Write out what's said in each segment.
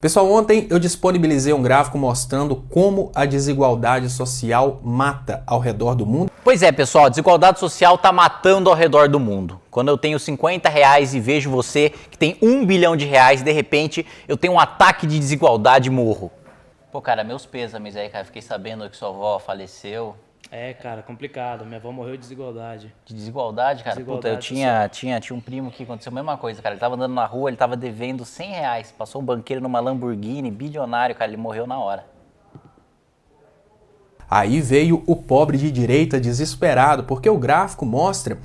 Pessoal, ontem eu disponibilizei um gráfico mostrando como a desigualdade social mata ao redor do mundo. Pois é, pessoal, a desigualdade social tá matando ao redor do mundo. Quando eu tenho R$50 e vejo você que tem R$1 bilhão, de repente eu tenho um ataque de desigualdade e morro. Pô, cara, meus pêsames aí, cara, fiquei sabendo que sua avó faleceu. É, cara, complicado. Minha avó morreu de desigualdade. De desigualdade, cara? Desigualdade. Puta, eu tinha um primo que aconteceu a mesma coisa, cara. Ele tava andando na rua, ele tava devendo R$100. Passou um banqueiro numa Lamborghini, bilionário, cara, ele morreu na hora. Aí veio o pobre de direita desesperado, porque o gráfico mostra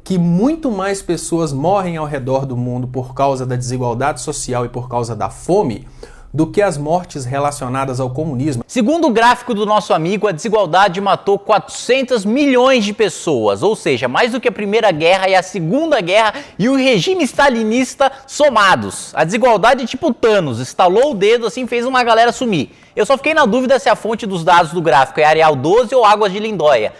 que muito mais pessoas morrem ao redor do mundo por causa da desigualdade social e por causa da fome do que as mortes relacionadas ao comunismo. Segundo o gráfico do nosso amigo, a desigualdade matou 400 milhões de pessoas, ou seja, mais do que a Primeira Guerra e a Segunda Guerra e o regime stalinista somados. A desigualdade é tipo Thanos, estalou o dedo assim, fez uma galera sumir. Eu só fiquei na dúvida se a fonte dos dados do gráfico é Arial 12 ou Águas de Lindóia.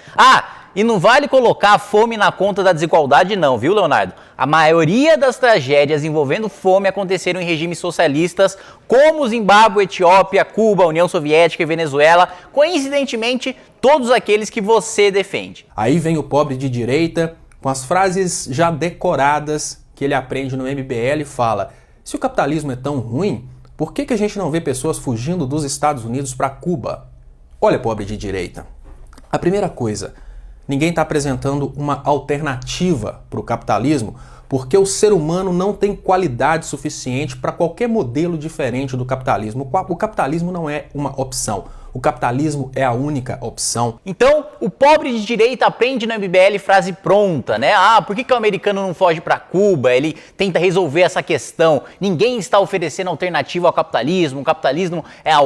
E não vale colocar a fome na conta da desigualdade não, viu, Leonardo? A maioria das tragédias envolvendo fome aconteceram em regimes socialistas como Zimbábue, Etiópia, Cuba, União Soviética e Venezuela, coincidentemente, todos aqueles que você defende. Aí vem o pobre de direita com as frases já decoradas que ele aprende no MBL e fala: se o capitalismo é tão ruim, por que a gente não vê pessoas fugindo dos Estados Unidos para Cuba? Olha, pobre de direita, a primeira coisa, ninguém está apresentando uma alternativa para o capitalismo porque o ser humano não tem qualidade suficiente para qualquer modelo diferente do capitalismo. O capitalismo não é uma opção. O capitalismo é a única opção. Então, o pobre de direita aprende no MBL frase pronta, né? Por que o americano não foge para Cuba? Ele tenta resolver essa questão. Ninguém está oferecendo alternativa ao capitalismo. O capitalismo é o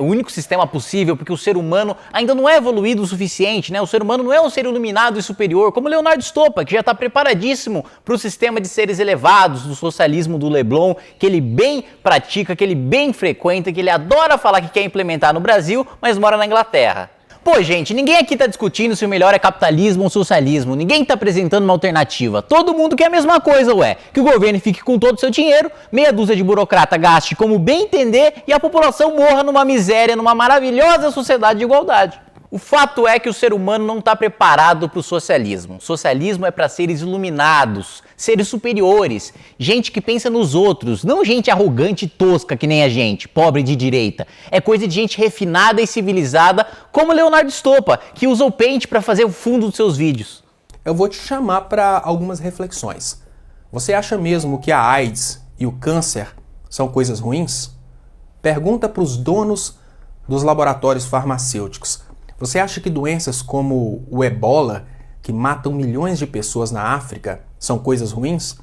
único sistema possível, porque o ser humano ainda não é evoluído o suficiente, né? O ser humano não é um ser iluminado e superior, como Leonardo Stoppa, que já está preparadíssimo para o sistema de seres elevados do socialismo do Leblon, que ele bem pratica, que ele bem frequenta, que ele adora falar que quer implementar no Brasil, mas mora na Inglaterra. Pô, gente, ninguém aqui tá discutindo se o melhor é capitalismo ou socialismo. Ninguém tá apresentando uma alternativa. Todo mundo quer a mesma coisa, que o governo fique com todo o seu dinheiro, meia dúzia de burocrata gaste como bem entender e a população morra numa miséria, numa maravilhosa sociedade de igualdade. O fato é que o ser humano não está preparado para o socialismo. O socialismo é para seres iluminados, seres superiores, gente que pensa nos outros, não gente arrogante e tosca que nem a gente, pobre de direita. É coisa de gente refinada e civilizada, como Leonardo Stoppa, que usa o Paint para fazer o fundo dos seus vídeos. Eu vou te chamar para algumas reflexões. Você acha mesmo que a AIDS e o câncer são coisas ruins? Pergunta para os donos dos laboratórios farmacêuticos. Você acha que doenças como o Ebola, que matam milhões de pessoas na África, são coisas ruins?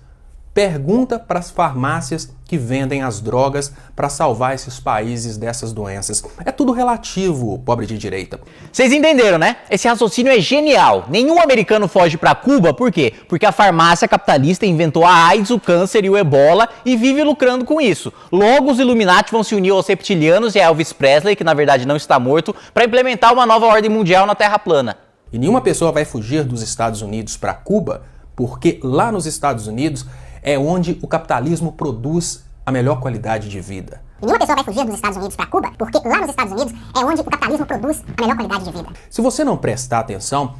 Pergunta para as farmácias que vendem as drogas para salvar esses países dessas doenças. É tudo relativo, pobre de direita. Vocês entenderam, né? Esse raciocínio é genial. Nenhum americano foge para Cuba, por quê? Porque a farmácia capitalista inventou a AIDS, o câncer e o Ebola e vive lucrando com isso. Logo, os Illuminati vão se unir aos reptilianos e a Elvis Presley, que na verdade não está morto, para implementar uma nova ordem mundial na Terra plana. E nenhuma pessoa vai fugir dos Estados Unidos para Cuba, porque lá nos Estados Unidos é onde o capitalismo produz a melhor qualidade de vida. E nenhuma pessoa vai fugir dos Estados Unidos para Cuba, porque lá nos Estados Unidos é onde o capitalismo produz a melhor qualidade de vida. Se você não prestar atenção,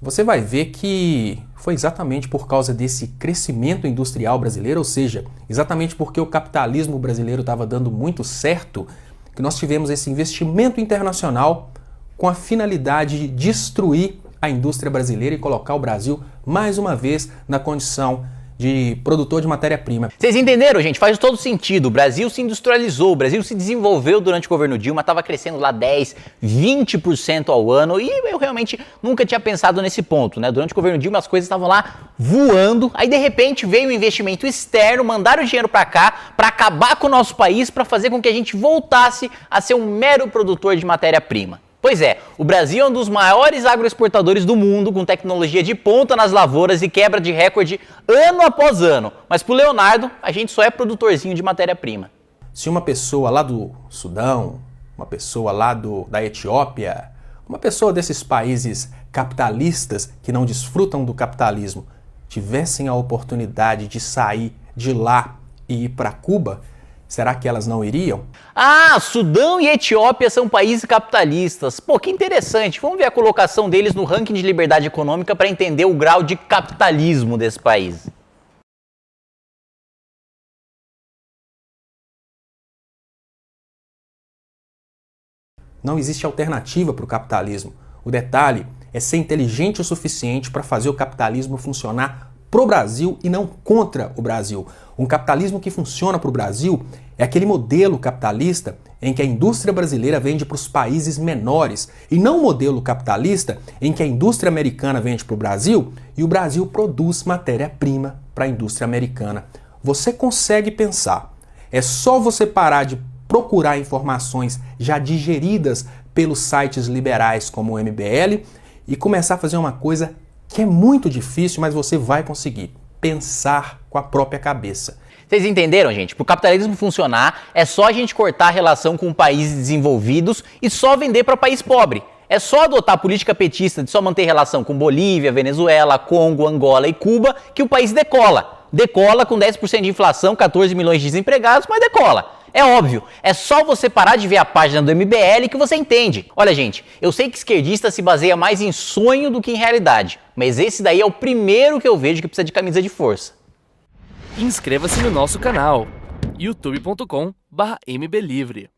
você vai ver que foi exatamente por causa desse crescimento industrial brasileiro, ou seja, exatamente porque o capitalismo brasileiro estava dando muito certo, que nós tivemos esse investimento internacional com a finalidade de destruir a indústria brasileira e colocar o Brasil mais uma vez na condição de produtor de matéria-prima. Vocês entenderam, gente? Faz todo sentido. O Brasil se industrializou, o Brasil se desenvolveu durante o governo Dilma, estava crescendo lá 10, 20% ao ano e eu realmente nunca tinha pensado nesse ponto, né? Durante o governo Dilma as coisas estavam lá voando, aí de repente veio um investimento externo, mandaram o dinheiro para cá, para acabar com o nosso país, para fazer com que a gente voltasse a ser um mero produtor de matéria-prima. Pois é, o Brasil é um dos maiores agroexportadores do mundo, com tecnologia de ponta nas lavouras e quebra de recorde ano após ano. Mas pro Leonardo, a gente só é produtorzinho de matéria-prima. Se uma pessoa lá do Sudão, uma pessoa lá da Etiópia, uma pessoa desses países capitalistas que não desfrutam do capitalismo, tivessem a oportunidade de sair de lá e ir para Cuba, será que elas não iriam? Ah, Sudão e Etiópia são países capitalistas. Pô, que interessante. Vamos ver a colocação deles no ranking de liberdade econômica para entender o grau de capitalismo desse país. Não existe alternativa para o capitalismo. O detalhe é ser inteligente o suficiente para fazer o capitalismo funcionar pro Brasil e não contra o Brasil. Um capitalismo que funciona para o Brasil é aquele modelo capitalista em que a indústria brasileira vende para os países menores e não o modelo capitalista em que a indústria americana vende para o Brasil e o Brasil produz matéria-prima para a indústria americana. Você consegue pensar. É só você parar de procurar informações já digeridas pelos sites liberais como o MBL e começar a fazer uma coisa que é muito difícil, mas você vai conseguir: pensar com a própria cabeça. Vocês entenderam, gente? Para o capitalismo funcionar, é só a gente cortar a relação com países desenvolvidos e só vender para país pobre. É só adotar a política petista de só manter relação com Bolívia, Venezuela, Congo, Angola e Cuba que o país decola. Decola com 10% de inflação, 14 milhões de desempregados, mas decola. É óbvio, é só você parar de ver a página do MBL que você entende. Olha, gente, eu sei que esquerdista se baseia mais em sonho do que em realidade, mas esse daí é o primeiro que eu vejo que precisa de camisa de força. Inscreva-se no nosso canal, youtube.com/mblivre.